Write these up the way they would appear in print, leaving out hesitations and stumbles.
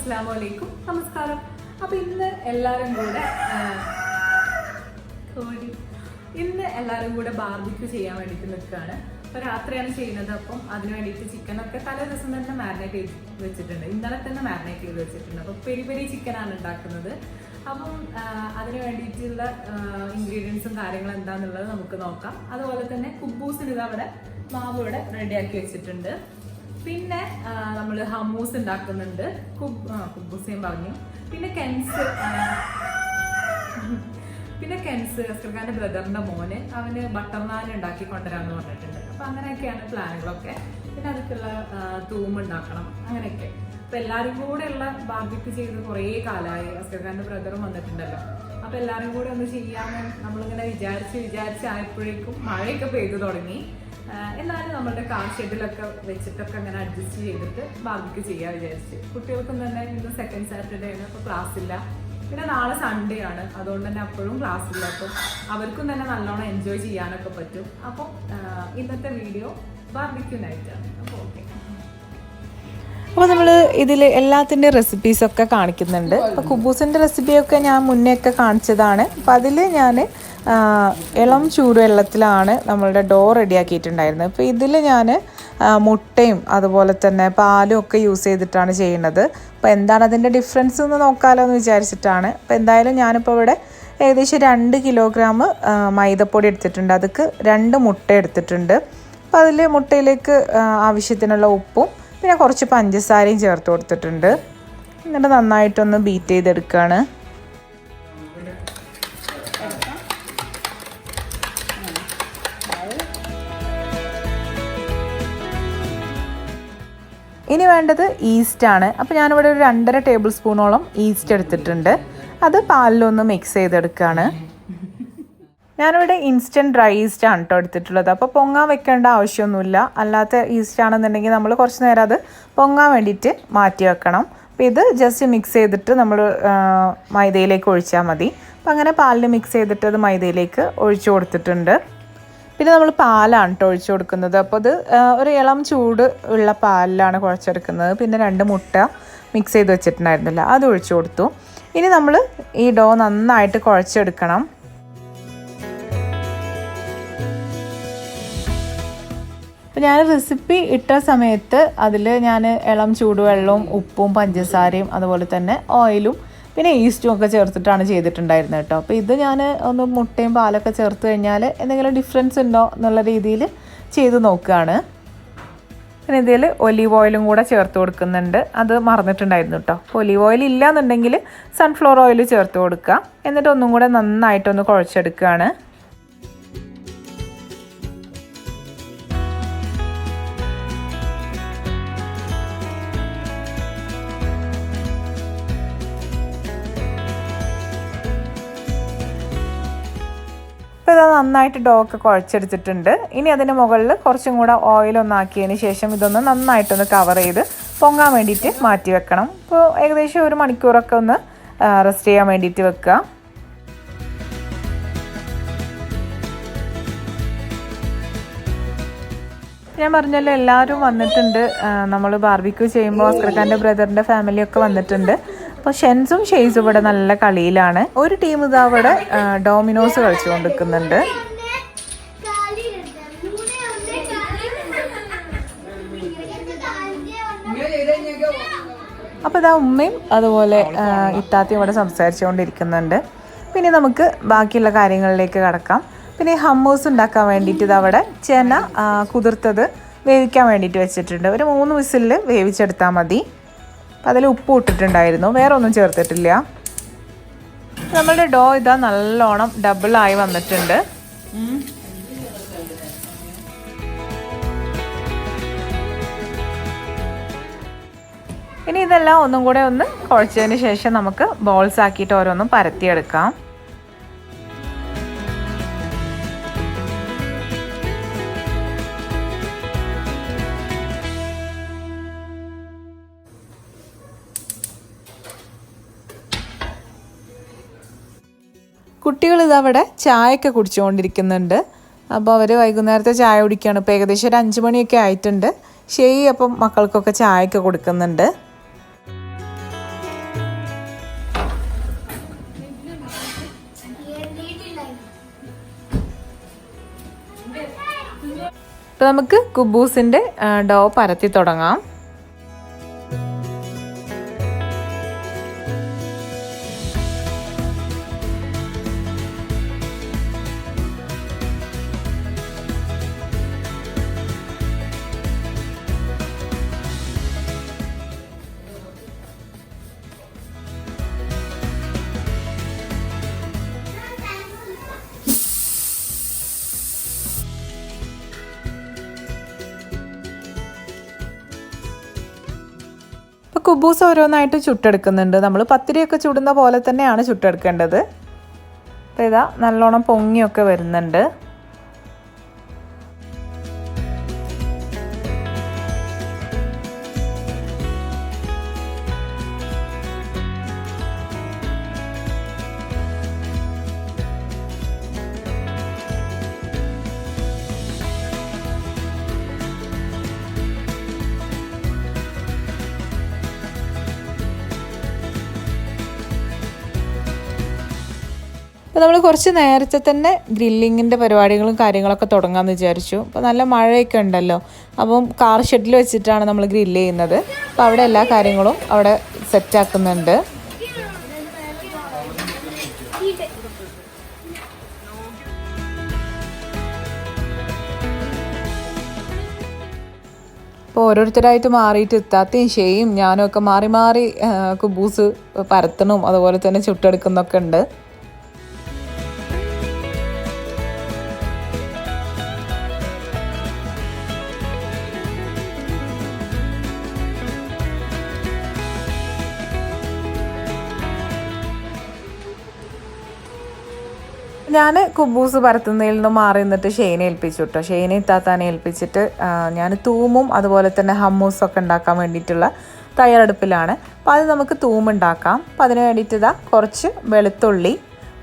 അസ്സലാമലൈക്കും, നമസ്കാരം. അപ്പോൾ ഇന്ന് എല്ലാവരും കൂടെ ബാർബിക്യൂ ചെയ്യാൻ വേണ്ടിയിട്ട് നിൽക്കുകയാണ്. അപ്പോൾ രാത്രിയാണ് ചെയ്യുന്നത്. അപ്പം അതിന് വേണ്ടിയിട്ട് ചിക്കനൊക്കെ തലേ ദിവസം തന്നെ മാരിനേറ്റ് ചെയ്ത് വെച്ചിട്ടുണ്ട്. ഇന്നലെ തന്നെ മാരിനേറ്റ് ചെയ്ത് വെച്ചിട്ടുണ്ട്. അപ്പോൾ പെരി ചിക്കനാണ് ഉണ്ടാക്കുന്നത്. അപ്പം അതിന് വേണ്ടിയിട്ടുള്ള ഇൻഗ്രീഡിയൻസും കാര്യങ്ങളും എന്താണെന്നുള്ളത് നമുക്ക് നോക്കാം. അതുപോലെ തന്നെ കുബൂസിന് ഇതവിടെ മാവ് ഇവിടെ റെഡിയാക്കി വെച്ചിട്ടുണ്ട്. പിന്നെ നമ്മൾ ഹമ്മൂസ് ഉണ്ടാക്കുന്നുണ്ട്. കുബൂസ് പറഞ്ഞു. പിന്നെ കെൻസ് ഹസ്കർഖാന്റെ ബ്രദറിന്റെ മോന് അവന് ബട്ടർ നാൻ ഉണ്ടാക്കി കൊണ്ടുവരാമെന്ന് പറഞ്ഞിട്ടുണ്ട്. അപ്പൊ അങ്ങനെയൊക്കെയാണ് പ്ലാനുകളൊക്കെ. പിന്നെ അതൊക്കെയുള്ള തൂം ഉണ്ടാക്കണം, അങ്ങനെയൊക്കെ. അപ്പൊ എല്ലാവരും കൂടെ ഉള്ള ബാർബിക്യൂ ചെയ്ത് കുറേ കാലമായി. ഹസ്കർഖാന്റെ ബ്രദറും വന്നിട്ടുണ്ടല്ലോ. അപ്പൊ എല്ലാവരും കൂടെ ഒന്ന് ചെയ്യാമെന്ന് നമ്മളിങ്ങനെ വിചാരിച്ചായപ്പോഴേക്കും മഴയൊക്കെ പെയ്തു തുടങ്ങി. എന്നാലും നമ്മളുടെ കാർ ഷെഡിലൊക്കെ വെച്ചിട്ടൊക്കെ അങ്ങനെ അഡ്ജസ്റ്റ് ചെയ്തിട്ട് ബാർബിക്യൂ ചെയ്യാൻ വിചാരിച്ചു. കുട്ടികൾക്കും തന്നെ ഇന്ന് സെക്കൻഡ് സാറ്റർഡേ ആണ്, അപ്പോൾ ക്ലാസ് ഇല്ല. പിന്നെ നാളെ സൺഡേ ആണ്, അതുകൊണ്ട് തന്നെ അപ്പോഴും ക്ലാസ് ഇല്ല. അപ്പം അവർക്കും തന്നെ നല്ലോണം എൻജോയ് ചെയ്യാനൊക്കെ പറ്റും. അപ്പം ഇന്നത്തെ വീഡിയോ ബാർബിക്യൂ നൈറ്റാണ്. അപ്പോൾ ഓക്കെ. അപ്പോൾ നമ്മൾ ഇതിൽ എല്ലാത്തിൻ്റെ റെസിപ്പീസൊക്കെ കാണിക്കുന്നുണ്ട്. അപ്പോൾ കുബൂസിൻ്റെ റെസിപ്പിയൊക്കെ ഞാൻ മുന്നേ ഒക്കെ കാണിച്ചതാണ്. അപ്പോൾ അതിൽ ഞാൻ ഇളം ചൂടുവെള്ളത്തിലാണ് നമ്മളുടെ ഡോ റെഡിയാക്കിയിട്ടുണ്ടായിരുന്നത്. അപ്പോൾ ഇതിൽ ഞാൻ മുട്ടയും അതുപോലെ തന്നെ പാലും ഒക്കെ യൂസ് ചെയ്തിട്ടാണ് ചെയ്യുന്നത്. അപ്പോൾ എന്താണ് അതിൻ്റെ ഡിഫറൻസ് എന്ന് നോക്കാമല്ലോ എന്ന് വിചാരിച്ചിട്ടാണ്. അപ്പോൾ എന്തായാലും ഞാനിപ്പോൾ ഇവിടെ ഏകദേശം 2 കിലോഗ്രാം മൈദപ്പൊടി എടുത്തിട്ടുണ്ട്. അതിക്ക് 2 മുട്ട എടുത്തിട്ടുണ്ട്. അപ്പോൾ അതിൽ മുട്ടയിലേക്ക് ആവശ്യത്തിനുള്ള ഉപ്പും പിന്നെ കുറച്ച് പഞ്ചസാരയും ചേർത്ത് കൊടുത്തിട്ടുണ്ട്. എന്നിട്ട് നന്നായിട്ടൊന്ന് ബീറ്റ് ചെയ്തെടുക്കുകയാണ്. ഇനി വേണ്ടത് ഈസ്റ്റാണ്. അപ്പോൾ ഞാനിവിടെ ഒരു 2.5 ടേബിൾ സ്പൂണോളം ഈസ്റ്റ് എടുത്തിട്ടുണ്ട്. അത് പാലിലൊന്ന് മിക്സ് ചെയ്തെടുക്കുകയാണ്. ഞാനിവിടെ ഇൻസ്റ്റൻറ്റ് ഡ്രൈ ഈസ്റ്റാണ് കേട്ടോ എടുത്തിട്ടുള്ളത്. അപ്പോൾ പൊങ്ങാൻ വെക്കേണ്ട ആവശ്യമൊന്നുമില്ല. അല്ലാത്ത ഈസ്റ്റ് ആണെന്നുണ്ടെങ്കിൽ നമ്മൾ കുറച്ച് നേരം അത് പൊങ്ങാൻ വേണ്ടിയിട്ട് മാറ്റി വെക്കണം. അപ്പോൾ ഇത് ജസ്റ്റ് മിക്സ് ചെയ്തിട്ട് നമ്മൾ മൈദയിലേക്ക് ഒഴിച്ചാൽ മതി. അപ്പോൾ അങ്ങനെ പാലിൽ മിക്സ് ചെയ്തിട്ട് അത് മൈദയിലേക്ക് ഒഴിച്ചു കൊടുത്തിട്ടുണ്ട്. പിന്നെ നമ്മൾ പാലാണ് കേട്ടോ ഒഴിച്ചു കൊടുക്കുന്നത്. അപ്പോൾ അത് ഒരു ഇളം ചൂട് ഉള്ള പാലിലാണ് കുഴച്ചെടുക്കുന്നത്. പിന്നെ 2 മുട്ട മിക്സ് ചെയ്ത് വെച്ചിട്ടുണ്ടായിരുന്നില്ല, അത് ഒഴിച്ചു കൊടുത്തു. ഇനി നമ്മൾ ഈ ഡോ നന്നായിട്ട് കുഴച്ചെടുക്കണം. അപ്പോൾ ഞാൻ റെസിപ്പി ഇട്ട സമയത്ത് അതിൽ ഞാൻ ഇളം ചൂടുവെള്ളവും ഉപ്പും പഞ്ചസാരയും അതുപോലെ തന്നെ ഓയിലും പിന്നെ ഈസ്റ്റും ഒക്കെ ചേർത്തിട്ടാണ് ചെയ്തിട്ടുണ്ടായിരുന്നത് കേട്ടോ. അപ്പോൾ ഇത് ഞാൻ ഒന്ന് മുട്ടയും പാലൊക്കെ ചേർത്ത് കഴിഞ്ഞാൽ എന്തെങ്കിലും ഡിഫറൻസ് ഉണ്ടോ എന്നുള്ള രീതിയിൽ ചെയ്ത് നോക്കുകയാണ്. പിന്നെ ഇതിൽ ഒലീവ് ഓയിലും കൂടെ ചേർത്ത് കൊടുക്കുന്നുണ്ട്. അത് മറന്നിട്ടുണ്ടായിരുന്നു കേട്ടോ. ഒലീവ് ഓയിൽ ഇല്ലയെന്നുണ്ടെങ്കിൽ സൺഫ്ലവർ ഓയിൽ ചേർത്ത് കൊടുക്കുക. എന്നിട്ട് ഒന്നും കൂടെ നന്നായിട്ടൊന്ന് കുഴച്ചെടുക്കുകയാണ്. ഇപ്പോൾ ഇത് നന്നായിട്ട് ഡോ ഒക്കെ കുഴച്ചെടുത്തിട്ടുണ്ട്. ഇനി അതിന് മുകളിൽ കുറച്ചും കൂടെ ഓയിലൊന്നാക്കിയതിന് ശേഷം ഇതൊന്ന് നന്നായിട്ടൊന്ന് കവർ ചെയ്ത് പൊങ്ങാൻ വേണ്ടിയിട്ട് മാറ്റി വെക്കണം. ഇപ്പോൾ ഏകദേശം 1 മണിക്കൂറൊക്കെ ഒന്ന് റെസ്റ്റ് ചെയ്യാൻ വേണ്ടിയിട്ട് വെക്കുക. ഞാൻ പറഞ്ഞല്ലോ എല്ലാവരും വന്നിട്ടുണ്ട്. നമ്മൾ ബാർബിക്യൂ ചെയ്യുമ്പോൾ ഹസ്കർഖാൻ്റെ ബ്രദറിൻ്റെ ഫാമിലിയൊക്കെ വന്നിട്ടുണ്ട്. അപ്പോൾ ഷെൻസും ഷെയ്സും ഇവിടെ നല്ല കളിയിലാണ്. ഒരു ടീം ഇതാ അവിടെ ഡോമിനോസ് കളിച്ചുകൊണ്ടിരിക്കുന്നുണ്ട്. അപ്പോൾ ഇതാ ഉമ്മയും അതുപോലെ ഇത്താത്തയും ഇവിടെ സംസാരിച്ചുകൊണ്ടിരിക്കുന്നുണ്ട്. പിന്നെ നമുക്ക് ബാക്കിയുള്ള കാര്യങ്ങളിലേക്ക് കടക്കാം. പിന്നെ ഹമ്മൂസ് ഉണ്ടാക്കാൻ വേണ്ടിയിട്ട് ഇതവിടെ ചെന കുതിർത്തത് വേവിക്കാൻ വേണ്ടിയിട്ട് വെച്ചിട്ടുണ്ട്. ഒരു 3 വിസിലിൽ വേവിച്ചെടുത്താൽ മതി. അപ്പോൾ അതിൽ ഉപ്പ് ഇട്ടിട്ടുണ്ടായിരുന്നു, വേറെ ഒന്നും ചേർത്തിട്ടില്ല. നമ്മളുടെ ഡോ ഇതാ നല്ലോണം ഡബിളായി വന്നിട്ടുണ്ട്. ഇനി ഇതെല്ലാം ഒന്നും കൂടെ ഒന്ന് കുഴച്ചതിന് ശേഷം നമുക്ക് ബോൾസ് ആക്കിയിട്ട് ഓരോന്നും പരത്തിയെടുക്കാം. കുട്ടികൾ ഇതവിടെ ചായയൊക്കെ കുടിച്ചുകൊണ്ടിരിക്കുന്നുണ്ട്. അപ്പോൾ അവർ വൈകുന്നേരത്തെ ചായ കുടിക്കുകയാണ്. ഇപ്പോൾ ഏകദേശം ഒരു 5 മണിയൊക്കെ ആയിട്ടുണ്ട്. ഷെയ് അപ്പം മക്കൾക്കൊക്കെ ചായയൊക്കെ കൊടുക്കുന്നുണ്ട്. അപ്പോൾ നമുക്ക് കുബൂസിൻ്റെ ഡോ പരത്തി തുടങ്ങാം. കുബൂസ് ഓരോന്നായിട്ട് ചുട്ടെടുക്കുന്നുണ്ട്. നമ്മൾ പത്തിരിയൊക്കെ ചുടുന്ന പോലെ തന്നെയാണ് ചുട്ടെടുക്കേണ്ടത്. അപ്പോൾ ഇതാ നല്ലോണം പൊങ്ങിയൊക്കെ വരുന്നുണ്ട്. അപ്പോൾ നമ്മൾ കുറച്ച് നേരത്തെ തന്നെ ഗ്രില്ലിങ്ങിൻ്റെ പരിപാടികളും കാര്യങ്ങളൊക്കെ തുടങ്ങാമെന്ന് വിചാരിച്ചു. അപ്പോൾ നല്ല മഴയൊക്കെ ഉണ്ടല്ലോ, അപ്പം കാർ ഷെഡിൽ വെച്ചിട്ടാണ് നമ്മൾ ഗ്രില്ല് ചെയ്യുന്നത്. അപ്പോൾ അവിടെ എല്ലാ കാര്യങ്ങളും അവിടെ സെറ്റാക്കുന്നുണ്ട്. അപ്പോൾ ഓരോരുത്തരായിട്ട് മാറിയിട്ട് ഇത്താത്തയും ഷെയും ഞാനും ഒക്കെ മാറി മാറി കുബൂസ് പരത്തണം, അതുപോലെ തന്നെ ചുട്ടെടുക്കുന്നൊക്കെ ഉണ്ട്. ഞാൻ കുബൂസ് പരത്തുന്നതിൽ നിന്ന് മാറി നിന്നിട്ട് ഷെയ്നെ ഏൽപ്പിച്ചു കേട്ടോ. ഷെയ്നെ ഇത്താത്താനെ ഏൽപ്പിച്ചിട്ട് ഞാൻ തൂമും അതുപോലെ തന്നെ ഹമ്മൂസൊക്കെ ഉണ്ടാക്കാൻ വേണ്ടിയിട്ടുള്ള തയ്യാറെടുപ്പിലാണ്. അപ്പോൾ അത് നമുക്ക് തൂമുണ്ടാക്കാം. അപ്പോൾ അതിന് വേണ്ടിയിട്ട് ഇതാ കുറച്ച് വെളുത്തുള്ളി,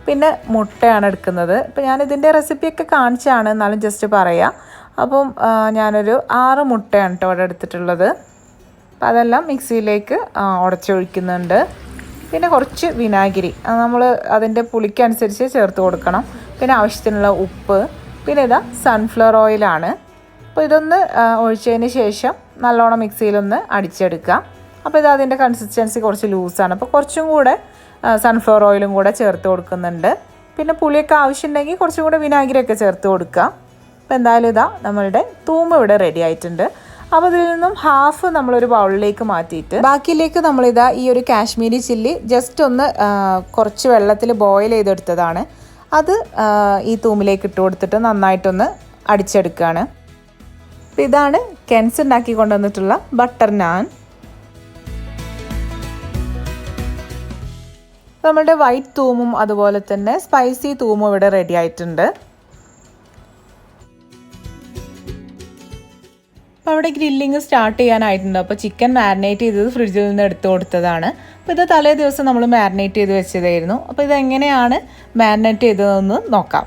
പിന്നെ മുട്ടയാണ് എടുക്കുന്നത്. ഇപ്പോൾ ഞാനിതിൻ്റെ റെസിപ്പിയൊക്കെ കാണിച്ചാണ്, എന്നാലും ജസ്റ്റ് പറയാം. അപ്പം ഞാനൊരു 6 മുട്ടയാണ് കേട്ടോ ഇവിടെ എടുത്തിട്ടുള്ളത്. അപ്പോൾ അതെല്ലാം മിക്സിയിലേക്ക് ഉടച്ചൊഴിക്കുന്നുണ്ട്. പിന്നെ കുറച്ച് വിനാഗിരി, നമ്മൾ അതിൻ്റെ പുളിക്കനുസരിച്ച് ചേർത്ത് കൊടുക്കണം. പിന്നെ ആവശ്യത്തിനുള്ള ഉപ്പ്, പിന്നെ ഇതാ സൺഫ്ലവർ ഓയിലാണ്. അപ്പോൾ ഇതൊന്ന് ഒഴിച്ചതിന് ശേഷം നല്ലോണം മിക്സിയിലൊന്ന് അടിച്ചെടുക്കാം. അപ്പോൾ ഇത് അതിൻ്റെ കൺസിസ്റ്റൻസി കുറച്ച് ലൂസാണ്. അപ്പോൾ കുറച്ചും കൂടെ സൺഫ്ലവർ ഓയിലും കൂടെ ചേർത്ത് കൊടുക്കുന്നുണ്ട്. പിന്നെ പുളിയൊക്കെ ആവശ്യമുണ്ടെങ്കിൽ കുറച്ചും കൂടെ വിനാഗിരിയൊക്കെ ചേർത്ത് കൊടുക്കാം. അപ്പോൾ എന്തായാലും ഇതാ നമ്മളുടെ തൂമ്പ് ഇവിടെ റെഡി ആയിട്ടുണ്ട്. അപ്പോൾ ഇതിൽ നിന്നും ഹാഫ് നമ്മളൊരു ബൗളിലേക്ക് മാറ്റിയിട്ട് ബാക്കിയിലേക്ക് നമ്മളിതാ ഈ ഒരു കാശ്മീരി ചില്ലി ജസ്റ്റ് ഒന്ന് കുറച്ച് വെള്ളത്തിൽ ബോയിൽ ചെയ്തെടുത്തതാണ്. അത് ഈ തൂമിലേക്ക് ഇട്ട് കൊടുത്തിട്ട് നന്നായിട്ടൊന്ന് അടിച്ചെടുക്കുകയാണ്. അപ്പോൾ ഇതാണ് കെൻസ് ഉണ്ടാക്കി കൊണ്ടുവന്നിട്ടുള്ള ബട്ടർ നാൻ. നമ്മളുടെ വൈറ്റ് തൂമും അതുപോലെ തന്നെ സ്പൈസി തൂമും ഇവിടെ റെഡി ആയിട്ടുണ്ട്. അപ്പോൾ അവിടെ ഗ്രില്ലിങ് സ്റ്റാർട്ട് ചെയ്യാനായിട്ടുണ്ട്. അപ്പോൾ ചിക്കൻ മാരിനേറ്റ് ചെയ്തത് ഫ്രിഡ്ജിൽ നിന്ന് എടുത്തു കൊടുത്തതാണ്. അപ്പോൾ ഇത് തലേ ദിവസം നമ്മൾ മാരിനേറ്റ് ചെയ്ത് വെച്ചതായിരുന്നു. അപ്പോൾ ഇതെങ്ങനെയാണ് മാരിനേറ്റ് ചെയ്തതെന്ന് നോക്കാം.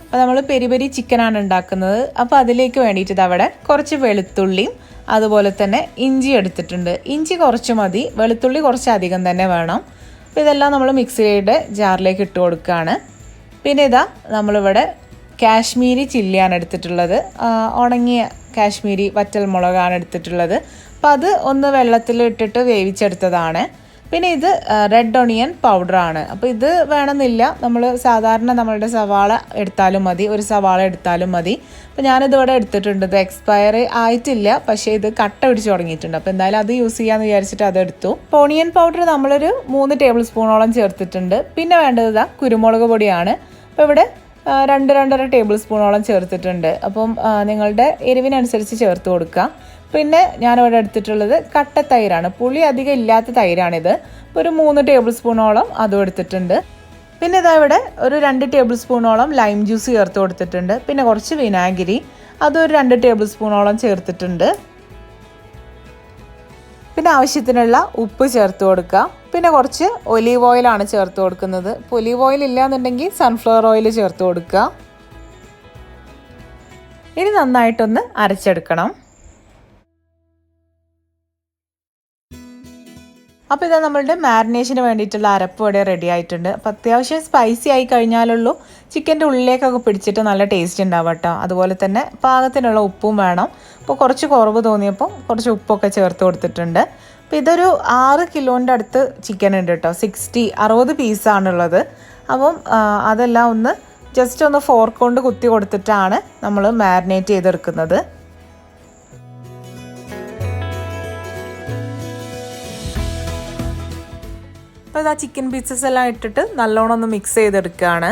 അപ്പോൾ നമ്മൾ പെരിപെരി ചിക്കനാണ് ഉണ്ടാക്കുന്നത്. അപ്പോൾ അതിലേക്ക് വേണ്ടിയിട്ട് ഇതവിടെ കുറച്ച് വെളുത്തുള്ളിയും അതുപോലെ തന്നെ ഇഞ്ചി എടുത്തിട്ടുണ്ട്. ഇഞ്ചി കുറച്ച് മതി, വെളുത്തുള്ളി കുറച്ച് അധികം തന്നെ വേണം. അപ്പോൾ ഇതെല്ലാം നമ്മൾ മിക്സിയുടെ ജാറിലേക്ക് ഇട്ട് കൊടുക്കുകയാണ്. പിന്നെ ഇതാ നമ്മളിവിടെ കാശ്മീരി ചില്ലിയാണ് എടുത്തിട്ടുള്ളത്. ഉണങ്ങിയ കാശ്മീരി വറ്റൽ മുളകാണ് എടുത്തിട്ടുള്ളത്. അപ്പോൾ അത് ഒന്ന് വെള്ളത്തിൽ ഇട്ടിട്ട് വേവിച്ചെടുത്തതാണ്. പിന്നെ ഇത് റെഡ് ഒണിയൻ പൗഡറാണ്. അപ്പോൾ ഇത് വേണമെന്നില്ല, നമ്മൾ സാധാരണ നമ്മളുടെ സവാള എടുത്താലും മതി, ഒരു സവാള എടുത്താലും മതി. അപ്പോൾ ഞാനിതിവിടെ എടുത്തിട്ടുണ്ട്. ഇത് എക്സ്പയറി ആയിട്ടില്ല, പക്ഷേ ഇത് കട്ട പിടിച്ച് തുടങ്ങിയിട്ടുണ്ട്. അപ്പോൾ എന്തായാലും അത് യൂസ് ചെയ്യാമെന്ന് വിചാരിച്ചിട്ട് അതെടുത്തു. അപ്പോൾ ഒണിയൻ പൗഡർ നമ്മളൊരു 3 ടേബിൾ സ്പൂണോളം ചേർത്തിട്ടുണ്ട്. പിന്നെ വേണ്ടത് ഇതാ കുരുമുളക് പൊടിയാണ്. അപ്പോൾ ഇവിടെ 2-2.5 ടേബിൾ സ്പൂണോളം ചേർത്തിട്ടുണ്ട്. അപ്പം നിങ്ങളുടെ എരിവിനനുസരിച്ച് ചേർത്ത് കൊടുക്കുക. പിന്നെ ഞാനിവിടെ എടുത്തിട്ടുള്ളത് കട്ട തൈരാണ്, പുളി അധികം ഇല്ലാത്ത തൈരാണിത്. ഒരു 3 ടേബിൾ സ്പൂണോളം അതും എടുത്തിട്ടുണ്ട്. പിന്നെ ഇതാ ഇവിടെ ഒരു 2 ടേബിൾ സ്പൂണോളം ലൈം ജ്യൂസ് ചേർത്ത് കൊടുത്തിട്ടുണ്ട്. പിന്നെ കുറച്ച് വിനാഗിരി, അതൊരു 2 ടേബിൾ സ്പൂണോളം ചേർത്തിട്ടുണ്ട്. പിന്നെ ആവശ്യത്തിനുള്ള ഉപ്പ് ചേർത്ത് കൊടുക്കുക. പിന്നെ കുറച്ച് ഒലീവ് ഓയിലാണ് ചേർത്ത് കൊടുക്കുന്നത്. ഇപ്പോൾ ഒലീവ് ഓയിൽ ഇല്ലയെന്നുണ്ടെങ്കിൽ സൺഫ്ലവർ ഓയിൽ ചേർത്ത് കൊടുക്കുക. ഇനി നന്നായിട്ടൊന്ന് അരച്ചെടുക്കണം. അപ്പോൾ ഇതാ നമ്മളുടെ മാരിനേഷന് വേണ്ടിയിട്ടുള്ള അരപ്പ് ഇവിടെ റെഡി ആയിട്ടുണ്ട്. അപ്പോൾ അത്യാവശ്യം സ്പൈസി ആയി കഴിഞ്ഞാലുള്ളൂ ചിക്കൻ്റെ ഉള്ളിലേക്കൊക്കെ പിടിച്ചിട്ട് നല്ല ടേസ്റ്റ് ഉണ്ടാവും കേട്ടോ. അതുപോലെ തന്നെ പാകത്തിനുള്ള ഉപ്പും വേണം. അപ്പോൾ കുറച്ച് കുറവ് തോന്നിയപ്പോൾ കുറച്ച് ഉപ്പൊക്കെ ചേർത്ത് കൊടുത്തിട്ടുണ്ട്. അപ്പോൾ ഇതൊരു 6 കിലോൻ്റെ അടുത്ത് ചിക്കൻ ഉണ്ട് കേട്ടോ. 60 പീസാണുള്ളത്. അപ്പം അതെല്ലാം ഒന്ന് ജസ്റ്റ് ഒന്ന് ഫോർക്ക് കൊണ്ട് കുത്തി കൊടുത്തിട്ടാണ് നമ്മൾ മാരിനേറ്റ് ചെയ്തെടുക്കുന്നത്. അപ്പോൾ ഇതാ ചിക്കൻ പീസസ് എല്ലാം ഇട്ടിട്ട് നല്ലോണം ഒന്ന് മിക്സ് ചെയ്തെടുക്കുകയാണ്.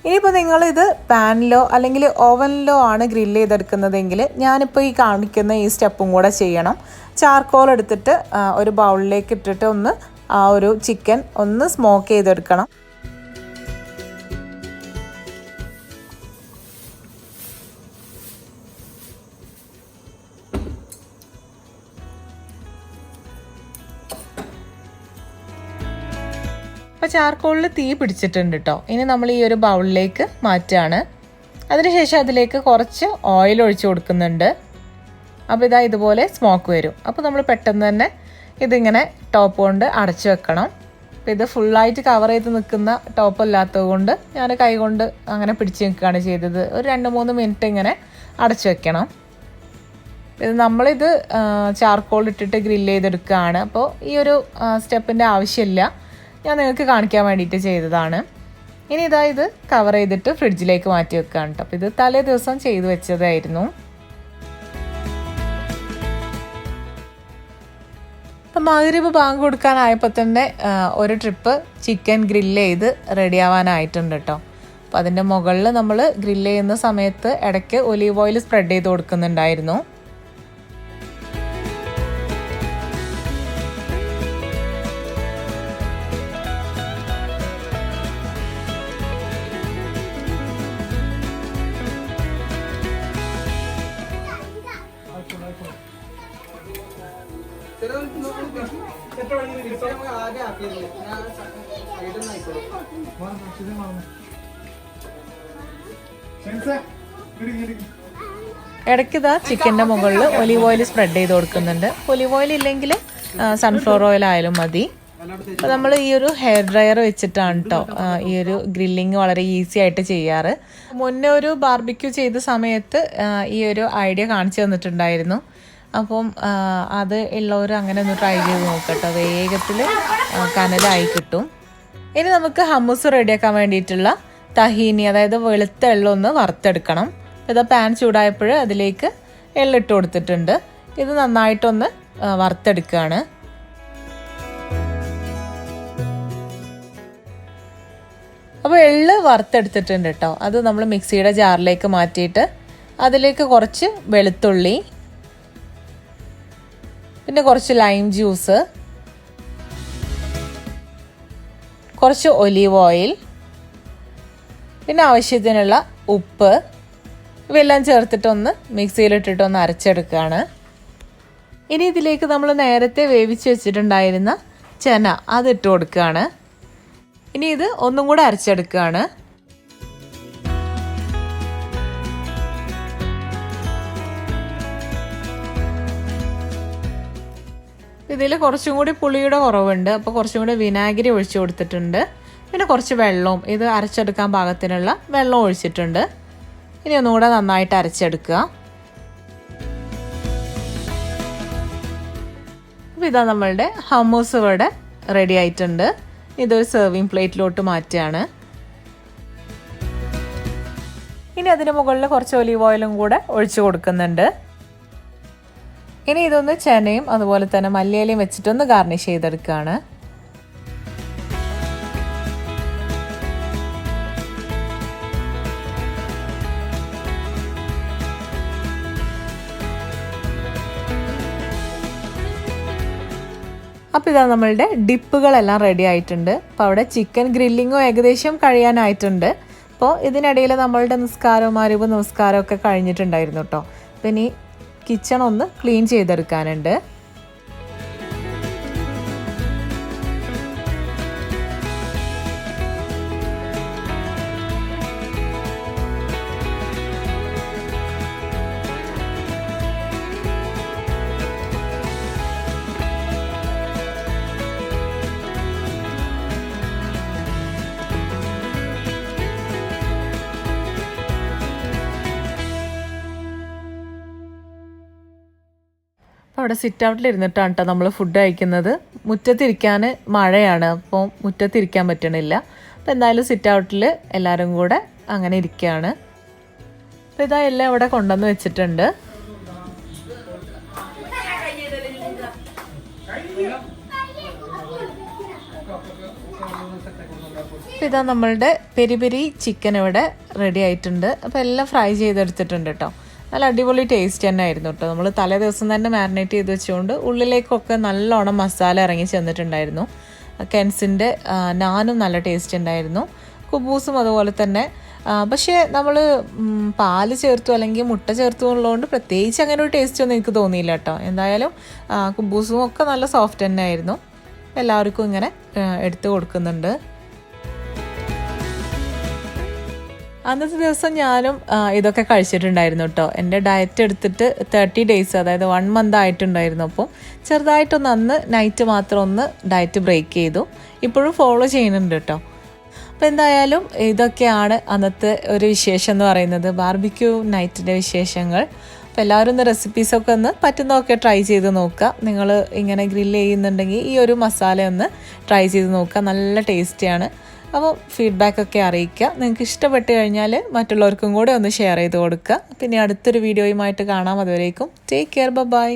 ഇനിയിപ്പോൾ നിങ്ങളിത് പാനിലോ അല്ലെങ്കിൽ ഓവനിലോ ആണ് ഗ്രില്ല് ചെയ്തെടുക്കുന്നതെങ്കിൽ ഞാനിപ്പോൾ ഈ കാണിക്കുന്ന ഈ സ്റ്റെപ്പും കൂടെ ചെയ്യണം. ചാർക്കോൾ എടുത്തിട്ട് ഒരു ബൗളിലേക്ക് ഇട്ടിട്ട് ഒന്ന് ആ ഒരു ചിക്കൻ ഒന്ന് സ്മോക്ക് ചെയ്തെടുക്കണം. അപ്പോൾ ചാർക്കോളിൽ തീ പിടിച്ചിട്ടുണ്ട് കേട്ടോ. ഇനി നമ്മൾ ഈ ഒരു ബൗളിലേക്ക് മാറ്റുകയാണ്. അതിനുശേഷം അതിലേക്ക് കുറച്ച് ഓയിൽ ഒഴിച്ച് കൊടുക്കുന്നുണ്ട്. അപ്പോൾ ഇതാ ഇതുപോലെ സ്മോക്ക് വരും. അപ്പോൾ നമ്മൾ പെട്ടെന്ന് തന്നെ ഇതിങ്ങനെ ടോപ്പ് കൊണ്ട് അടച്ചു വെക്കണം. അപ്പോൾ ഇത് ഫുള്ളായിട്ട് കവർ ചെയ്ത് നിൽക്കുന്ന ടോപ്പ് അല്ലാത്തത് കൊണ്ട് ഞാൻ കൈ കൊണ്ട് അങ്ങനെ പിടിച്ച് നിൽക്കുകയാണ് ചെയ്തത്. ഒരു 2-3 മിനിറ്റ് ഇങ്ങനെ അടച്ചു വെക്കണം. ഇത് നമ്മളിത് ചാർക്കോൾ ഇട്ടിട്ട് ഗ്രില്ല് ചെയ്തെടുക്കുകയാണ്. അപ്പോൾ ഈ ഒരു സ്റ്റെപ്പിൻ്റെ ആവശ്യമില്ല, ഞാൻ നിങ്ങൾക്ക് കാണിക്കാൻ വേണ്ടിയിട്ട് ചെയ്തതാണ്. ഇനി ഇതാ ഇത് കവർ ചെയ്തിട്ട് ഫ്രിഡ്ജിലേക്ക് മാറ്റി വെക്കുകയാണ് കേട്ടോ. അപ്പോൾ ഇത് തലേ ദിവസം ചെയ്ത് വെച്ചതായിരുന്നു. അപ്പം മഗ്‌രിബ് ബാങ്ക് കൊടുക്കാനായപ്പോൾ തന്നെ ഒരു ട്രിപ്പ് ചിക്കൻ ഗ്രില്ല് ചെയ്ത് റെഡി ആവാനായിട്ടുണ്ട് കേട്ടോ. അപ്പോൾ അതിൻ്റെ മുകളിൽ നമ്മൾ ഗ്രില്ല് ചെയ്യുന്ന സമയത്ത് ഇടയ്ക്ക് ഒലീവ് ഓയിൽ സ്പ്രെഡ് ചെയ്ത് കൊടുക്കുന്നുണ്ടായിരുന്നു. ഇടയ്ക്കിതാ ചിക്കൻ്റെ മുകളിൽ ഒലീവ് ഓയിൽ സ്പ്രെഡ് ചെയ്ത് കൊടുക്കുന്നുണ്ട്. ഒലീവ് ഓയിൽ ഇല്ലെങ്കിൽ സൺഫ്ലവർ ഓയിൽ ആയാലും മതി. അപ്പോൾ നമ്മൾ ഈ ഒരു ഹെയർ ഡ്രയർ വെച്ചിട്ടാണ് കേട്ടോ ഈ ഒരു ഗ്രില്ലിങ് വളരെ ഈസി ആയിട്ട് ചെയ്യാറ്. മുന്നേ ഒരു ബാർബിക്യൂ ചെയ്ത സമയത്ത് ഈ ഒരു ഐഡിയ കാണിച്ചു തന്നിട്ടുണ്ടായിരുന്നു. അപ്പം അത് ഉള്ളവർ അങ്ങനെ ഒന്ന് ട്രൈ ചെയ്ത് നോക്കട്ടോ, വേഗത്തിൽ കനലായി കിട്ടും. ഇനി നമുക്ക് ഹമ്മൂസ് റെഡിയാക്കാൻ വേണ്ടിയിട്ടുള്ള തഹീനി, അതായത് വെളുത്ത എള്ളം ഒന്ന് വറുത്തെടുക്കണം. ഇത് പാൻ ചൂടായപ്പോൾ അതിലേക്ക് എള്ളിട്ട് കൊടുത്തിട്ടുണ്ട്. ഇത് നന്നായിട്ടൊന്ന് വറുത്തെടുക്കുകയാണ്. അപ്പോൾ എള്ള് വറുത്തെടുത്തിട്ടുണ്ട് കേട്ടോ. അത് നമ്മൾ മിക്സിയുടെ ജാറിലേക്ക് മാറ്റിയിട്ട് അതിലേക്ക് കുറച്ച് വെളുത്തുള്ളി, പിന്നെ കുറച്ച് ലൈം ജ്യൂസ്, കുറച്ച് ഒലീവ് ഓയിൽ, പിന്നെ ആവശ്യത്തിനുള്ള ഉപ്പ്, ഇവയെല്ലാം ചേർത്തിട്ടൊന്ന് മിക്സിയിലിട്ടിട്ടൊന്ന് അരച്ചെടുക്കുകയാണ്. ഇനി ഇതിലേക്ക് നമ്മൾ നേരത്തെ വേവിച്ച് വെച്ചിട്ടുണ്ടായിരുന്ന ചന അതിട്ട് കൊടുക്കുകയാണ്. ഇനി ഇത് ഒന്നും കൂടെ അരച്ചെടുക്കുകയാണ്. ഇതിൽ കുറച്ചും കൂടി പുളിയുടെ കുറവുണ്ട്, അപ്പോൾ കുറച്ചും കൂടി വിനാഗിരി ഒഴിച്ചു കൊടുത്തിട്ടുണ്ട്. പിന്നെ കുറച്ച് വെള്ളവും, ഇത് അരച്ചെടുക്കാൻ പാകത്തിനുള്ള വെള്ളം ഒഴിച്ചിട്ടുണ്ട്. ഇനി ഒന്നുകൂടെ നന്നായിട്ട് അരച്ചെടുക്കുക. അപ്പോൾ ഇതാ നമ്മളുടെ ഹമ്മൂസ് ഇവിടെ റെഡി ആയിട്ടുണ്ട്. ഇതൊരു സെർവിങ് പ്ലേറ്റിലോട്ട് മാറ്റുകയാണ്. ഇനി അതിന് മുകളിൽ കുറച്ച് ഒലീവ് ഓയിലും കൂടെ ഒഴിച്ചു കൊടുക്കുന്നുണ്ട്. ഇനി ഇതൊന്ന് ചനയും അതുപോലെ തന്നെ മല്ലിയിലയും വെച്ചിട്ടൊന്ന് ഗാർണിഷ് ചെയ്തെടുക്കുകയാണ്. അപ്പോൾ ഇതാ നമ്മളുടെ ഡിപ്പുകളെല്ലാം റെഡി ആയിട്ടുണ്ട്. അപ്പോൾ അവിടെ ചിക്കൻ ഗ്രില്ലിങ്ങും ഏകദേശം കഴിയാനായിട്ടുണ്ട്. അപ്പോൾ ഇതിനിടയിൽ നമ്മളുടെ നിസ്കാരവും മഗ്‌രിബ് നമസ്കാരവും ഒക്കെ കഴിഞ്ഞിട്ടുണ്ടായിരുന്നു കേട്ടോ. അപ്പം ഇനി കിച്ചൺ ഒന്ന് ക്ലീൻ ചെയ്തെടുക്കാനുണ്ട്. അവിടെ സിറ്റ് ഔട്ടിൽ ഇരുന്നിട്ടാണ് കേട്ടോ നമ്മൾ ഫുഡ് കഴിക്കുന്നത്. മുറ്റത്തിരിക്കാൻ മഴയാണ്, അപ്പോൾ മുറ്റത്തിരിക്കാൻ പറ്റണില്ല. അപ്പോൾ എന്തായാലും സിറ്റ് ഔട്ടിൽ എല്ലാവരും കൂടെ അങ്ങനെ ഇരിക്കുകയാണ്. അപ്പോൾ ഇതാ എല്ലാം ഇവിടെ കൊണ്ടുവന്ന് വെച്ചിട്ടുണ്ട്. ഇതാ നമ്മളുടെ പെരിപെരി ചിക്കൻ ഇവിടെ റെഡി ആയിട്ടുണ്ട്. അപ്പോൾ എല്ലാം ഫ്രൈ ചെയ്തെടുത്തിട്ടുണ്ട് കേട്ടോ. നല്ല അടിപൊളി ടേസ്റ്റ് തന്നെ ആയിരുന്നു കേട്ടോ. നമ്മൾ തലേ ദിവസം തന്നെ മാരിനേറ്റ് ചെയ്ത് വെച്ചുകൊണ്ട് ഉള്ളിലേക്കൊക്കെ നല്ലോണം മസാല ഇറങ്ങി ചെന്നിട്ടുണ്ടായിരുന്നു. കെൻസിൻ്റെ നാനും നല്ല ടേസ്റ്റ് ഉണ്ടായിരുന്നു. കുബൂസും അതുപോലെ തന്നെ. പക്ഷേ നമ്മൾ പാല് ചേർത്തു അല്ലെങ്കിൽ മുട്ട ചേർത്തു ഉള്ളതുകൊണ്ട് പ്രത്യേകിച്ച് അങ്ങനെ ഒരു ടേസ്റ്റ് ഒന്നും എനിക്ക് തോന്നിയില്ല കേട്ടോ. എന്തായാലും കുബൂസും ഒക്കെ നല്ല സോഫ്റ്റ് തന്നെ ആയിരുന്നു. എല്ലാവർക്കും ഇങ്ങനെ എടുത്ത് കൊടുക്കുന്നുണ്ട്. അന്നത്തെ ദിവസം ഞാനും ഇതൊക്കെ കഴിച്ചിട്ടുണ്ടായിരുന്നു കേട്ടോ. എൻ്റെ ഡയറ്റ് എടുത്തിട്ട് 30 days, അതായത് 1 month ആയിട്ടുണ്ടായിരുന്നു. അപ്പോൾ ചെറുതായിട്ടൊന്ന് അന്ന് നൈറ്റ് മാത്രം ഒന്ന് ഡയറ്റ് ബ്രേക്ക് ചെയ്തു. ഇപ്പോഴും ഫോളോ ചെയ്യുന്നുണ്ട് കേട്ടോ. അപ്പോൾ എന്തായാലും ഇതൊക്കെയാണ് അന്നത്തെ ഒരു വിശേഷം എന്ന് പറയുന്നത്, ബാർബിക്യൂ നൈറ്റിൻ്റെ വിശേഷങ്ങൾ. അപ്പോൾ എല്ലാവരും ഒന്ന് റെസിപ്പീസൊക്കെ ഒന്ന് പറ്റുന്നതൊക്കെ ട്രൈ ചെയ്ത് നോക്കുക. നിങ്ങൾ ഇങ്ങനെ ഗ്രില്ല് ചെയ്യുന്നുണ്ടെങ്കിൽ ഈ ഒരു മസാല ഒന്ന് ട്രൈ ചെയ്ത് നോക്കുക. നല്ല ടേസ്റ്റിയാണ്. അപ്പോൾ ഫീഡ്ബാക്കൊക്കെ അറിയിക്കുക. നിങ്ങൾക്ക് ഇഷ്ടപ്പെട്ട് കഴിഞ്ഞാൽ മറ്റുള്ളവർക്കും കൂടെ ഒന്ന് ഷെയർ ചെയ്ത് കൊടുക്കുക. പിന്നെ അടുത്തൊരു വീഡിയോയുമായിട്ട് കാണാം. അതുവരേക്കും ടേക്ക് കെയർ, ബൈ.